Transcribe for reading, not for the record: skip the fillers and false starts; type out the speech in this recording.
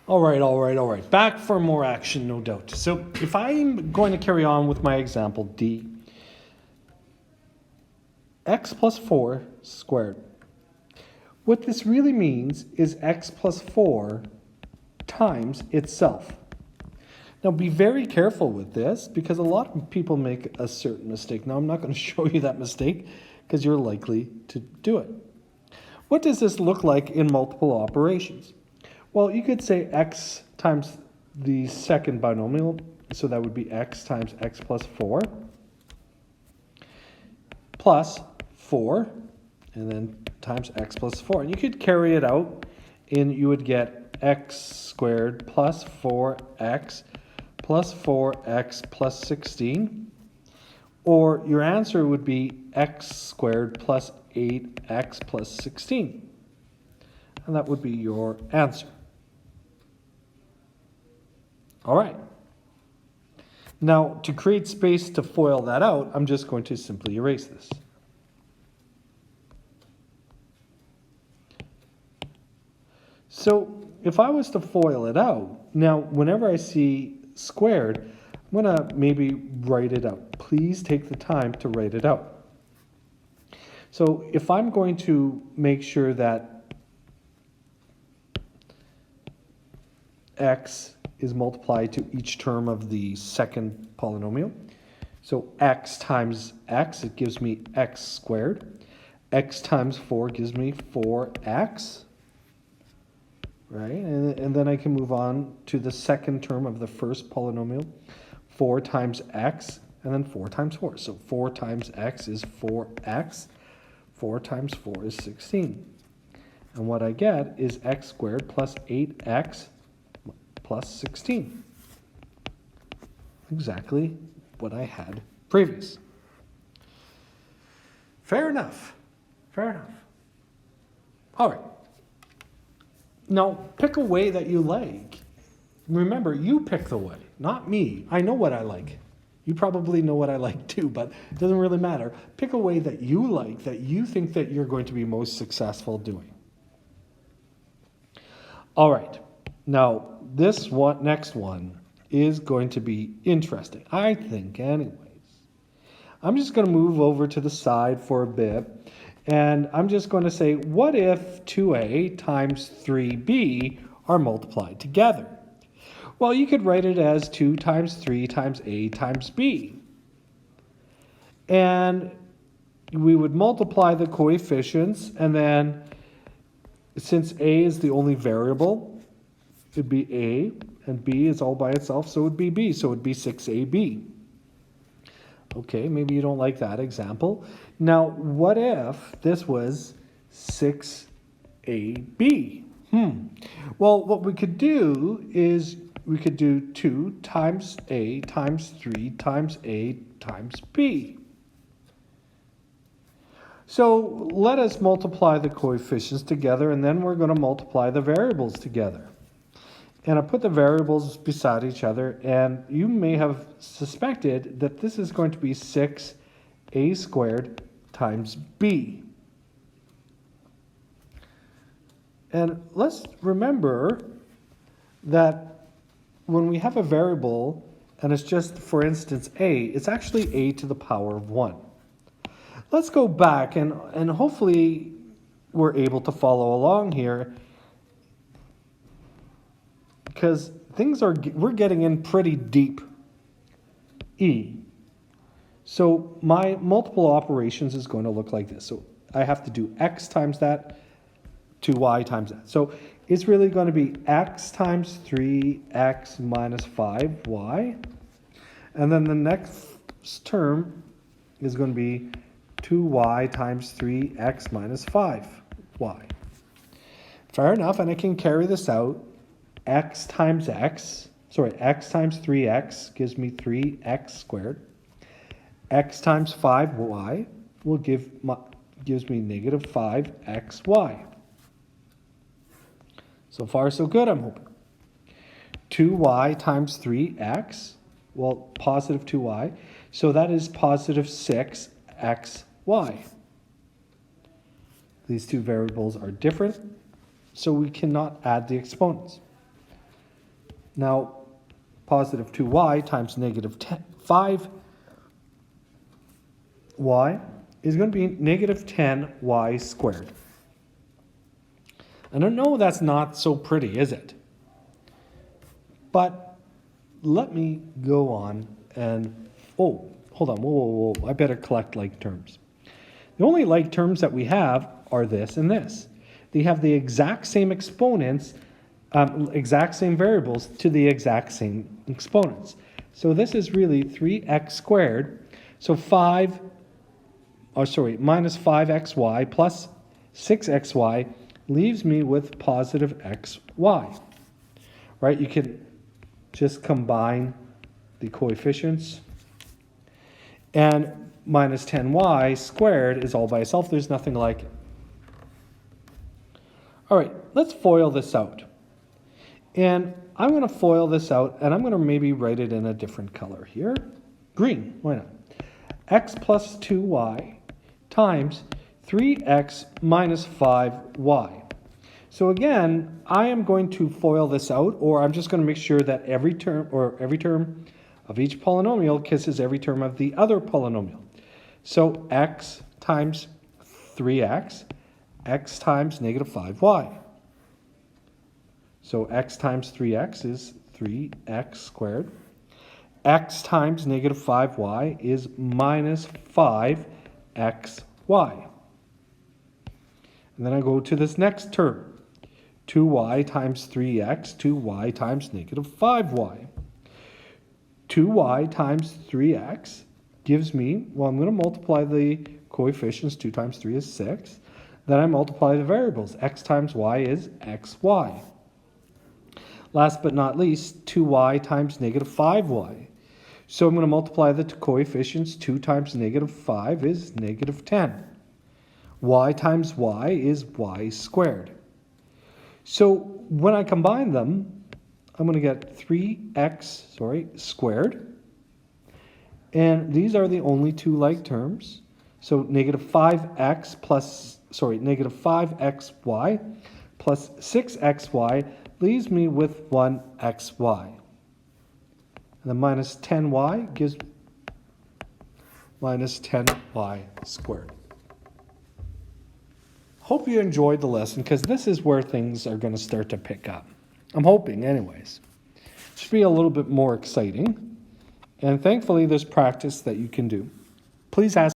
All right. Back for more action, no doubt. So if I'm going to carry on with my example D, x plus 4 squared. What this really means is x plus 4 times itself. Now be very careful with this because a lot of people make a certain mistake. Now I'm not going to show you that mistake because you're likely to do it. What does this look like in multiple operations? Well, you could say x times the second binomial, so that would be x times x plus 4, plus 4, and then times x plus 4. And you could carry it out, and you would get x squared plus 4x plus 4x plus 16. Or your answer would be x squared plus 8x plus 16. And that would be your answer. All right. Now, to create space to FOIL that out, I'm just going to simply erase this. So if I was to FOIL it out, now whenever I see squared, I'm going to maybe write it out. Please take the time to write it out. So if I'm going to make sure that x is multiplied to each term of the second polynomial. So x times x, it gives me x squared. X times 4 gives me 4x. Right? And then I can move on to the second term of the first polynomial. 4 times x, and then 4 times 4. So 4 times x is 4x. 4 times 4 is 16. And what I get is x squared plus 8x plus 16. Exactly what I had previous. Fair enough. Fair enough. All right. Now, pick a way that you like. Remember, you pick the way, not me. I know what I like. You probably know what I like too, but it doesn't really matter. Pick a way that you like, that you think that you're going to be most successful doing. All right. Now, this one, next one is going to be interesting, I think, anyways. I'm just going to move over to the side for a bit, and I'm just going to say, what if 2a times 3b are multiplied together? Well, you could write it as 2 times 3 times a times b. And we would multiply the coefficients, and then since a is the only variable, it'd be a, and b is all by itself, so it would be b, so it would be 6ab. Okay, maybe you don't like that example. Now, what if this was 6ab? Well, what we could do is we could do 2 times a times 3 times a times b. So let us multiply the coefficients together, and then we're going to multiply the variables together. And I put the variables beside each other, and you may have suspected that this is going to be 6a squared times b. And let's remember that when we have a variable, and it's just, for instance, a, it's actually a to the power of 1. Let's go back, and hopefully we're able to follow along here, because we're getting in pretty deep. E. So my multiple operations is going to look like this. So I have to do x times that to y times that. So it's really going to be x times 3x minus 5y. And then the next term is going to be 2y times 3x minus 5y. Fair enough, and I can carry this out. X times 3x gives me 3x squared. X times 5y gives me negative 5xy. So far, so good, I'm hoping. 2y times 3x, well, positive 2y, so that is positive 6xy. These two variables are different, so we cannot add the exponents. Now, positive 2y times negative 5y is going to be negative 10y squared. And I know that's not so pretty, is it? But let me go on and, oh, hold on, whoa, I better collect like terms. The only like terms that we have are this and this. They have the exact same exponents, exact same variables to the exact same exponents. So this is really 3x squared. So minus 5xy plus 6xy leaves me with positive xy. Right? You can just combine the coefficients. And minus 10y squared is all by itself. There's nothing like it. All right, let's FOIL this out. And I'm going to FOIL this out, and I'm going to maybe write it in a different color here. Green, why not? X plus 2y times 3x minus 5y. So again, I am going to FOIL this out, or I'm just going to make sure that every term of each polynomial kisses every term of the other polynomial. So x times 3x, x times negative 5y. So x times 3x is 3x squared. X times negative 5y is minus 5xy. And then I go to this next term. 2y times 3x, 2y times negative 5y. 2y times 3x gives me, well, I'm going to multiply the coefficients. 2 times 3 is 6. Then I multiply the variables. X times y is xy. Last but not least, 2y times negative 5y. So I'm going to multiply the coefficients. 2 times negative 5 is negative 10. Y times y is y squared. So when I combine them, I'm going to get 3x squared. And these are the only two like terms. So negative 5xy plus 6xy leaves me with 1xy. And then minus 10y gives minus 10y squared. Hope you enjoyed the lesson, because this is where things are going to start to pick up. I'm hoping, anyways. It should be a little bit more exciting. And thankfully, there's practice that you can do. Please ask